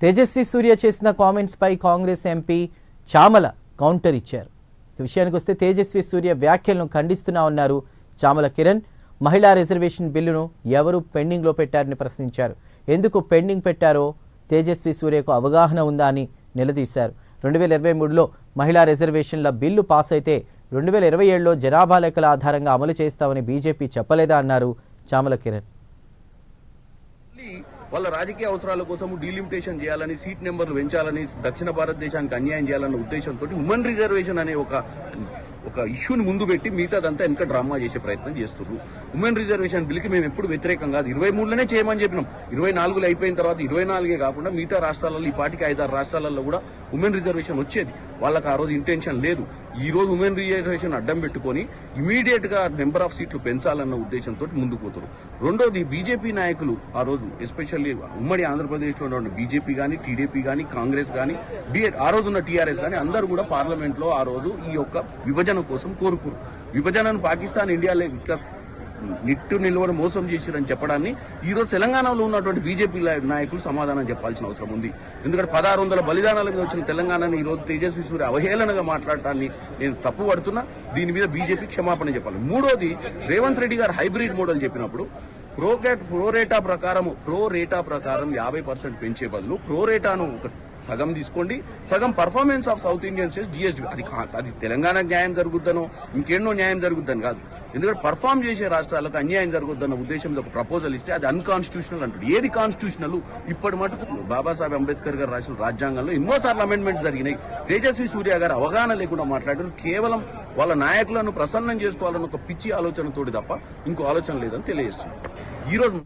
తేజస్వి సూర్య చేసిన కామెంట్స్ పై Congress MP Chamala counter ఇచ్చారు. విషయానికి వస్తే తేజస్వి సూర్య వ్యాఖ్యలను ఖండిస్తున్నా ఉన్నారు చామల కిరణ్. మహిళా రిజర్వేషన్ బిల్లును ఎవరు పెండింగ్లో పెట్టారని ప్రశ్నించారు. ఎందుకు పెండింగ్ పెట్టారో తేజస్వి సూర్యకు అవగాహన ఉందా అని నిలదీశారు. 2023లో మహిళా రిజర్వేషన్ల బిల్లు పాస్ అయితే 2027లో జనాభా లెక్కల ఆధారంగా అమలు చేస్తామని బీజేపీ చెప్పలేదా అన్నారు చామల కిరణ్. వాళ్ళ రాజకీయ అవసరాల కోసం డీలిమిటేషన్ చేయాలని, సీట్ నెంబర్లు పెంచాలని, దక్షిణ భారతదేశానికి అన్యాయం చేయాలన్న ఉద్దేశంతో ఉమెన్ రిజర్వేషన్ అనే ఒక ఇష్యూని ముందు పెట్టి మిగతాదంతా వెనక డ్రామా చేసే ప్రయత్నం చేస్తున్నారు. ఉమెన్ రిజర్వేషన్ బిల్కి మేము ఎప్పుడు వ్యతిరేకం కాదు. 23లోనే చేయమని చెప్పినాం. 24లో అయిపోయిన తర్వాత 24 కాకుండా మిగతా రాష్ట్రాలలో ఈ పాటికి 5-6 రాష్ట్రాలలో కూడా ఉమెన్ రిజర్వేషన్ వచ్చేది. వాళ్ళకి ఆ రోజు ఇంటెన్షన్ లేదు. ఈ రోజు ఉమెన్ రిజర్వేషన్ అడ్డం పెట్టుకొని ఇమీడియట్ గా నెంబర్ ఆఫ్ సీట్లు పెంచాలన్న ఉద్దేశంతో ముందుకు పోతారు. రెండోది, బీజేపీ నాయకులు ఆ రోజు ఎస్పెషల్లీ ఉమ్మడి ఆంధ్రప్రదేశ్ లో ఉన్న బీజేపీ కానీ, టీడీపీ కానీ, కాంగ్రెస్ కానీ, ఆ రోజు ఉన్న టీఆర్ఎస్ కానీ అందరూ కూడా పార్లమెంట్ లో ఆ రోజు ఈ యొక్క విభజన కోసం కోరుకురు. విభజనను పాకిస్తాన్ ఇండియాలో నిట్టు నిలువను మోసం చేశారని చెప్పడాన్ని ఈ రోజు తెలంగాణలో ఉన్నటువంటి బీజేపీ నాయకులు సమాధానం చెప్పాల్సిన అవసరం ఉంది. ఎందుకంటే 1600 బలిదానాల మీద వచ్చిన తెలంగాణని ఈ రోజు తేజస్వి సూర్య అవహేళనగా మాట్లాడటాన్ని నేను తప్పు పడుతున్నా. దీని మీద బీజేపీ క్షమాపణ చెప్పాలి. మూడోది, రేవంత్ రెడ్డి గారు హైబ్రిడ్ మోడల్ చెప్పినప్పుడు ప్రో రేటా ప్రకారం 50% పెంచే బదులు ప్రో రేటాను సగం తీసుకోండి, సగం performance of south Indian states GST. అది తెలంగాణకు న్యాయం జరుగుద్దనో ఇంకెన్నో న్యాయం జరుగుద్దని కాదు. ఎందుకంటే పర్ఫామ్ చేసే రాష్ట్రాలకు అన్యాయం జరుగుద్దన్న ఉద్దేశంతో ఒక ప్రపోజల్ ఇస్తే అది అన్కాన్స్టిట్యూషనల్ అంటాడు. ఏది కాన్స్టిట్యూషనల్? ఇప్పటి మటుకు బాబాసాహెబ్ అంబేద్కర్ గారు రాసిన రాజ్యాంగంలో ఎన్నోసార్లు అమెండ్మెంట్స్ జరిగినాయి. తేజస్వి సూర్య గారు అవగాహన లేకుండా మాట్లాడారు. కేవలం వాళ్ళ నాయకులను ప్రసన్నం చేసుకోవాలన్న ఒక పిచ్చి ఆలోచనతోటి తప్ప ఇంకో ఆలోచన లేదని తెలియజేస్తున్నారు. ఈ రోజు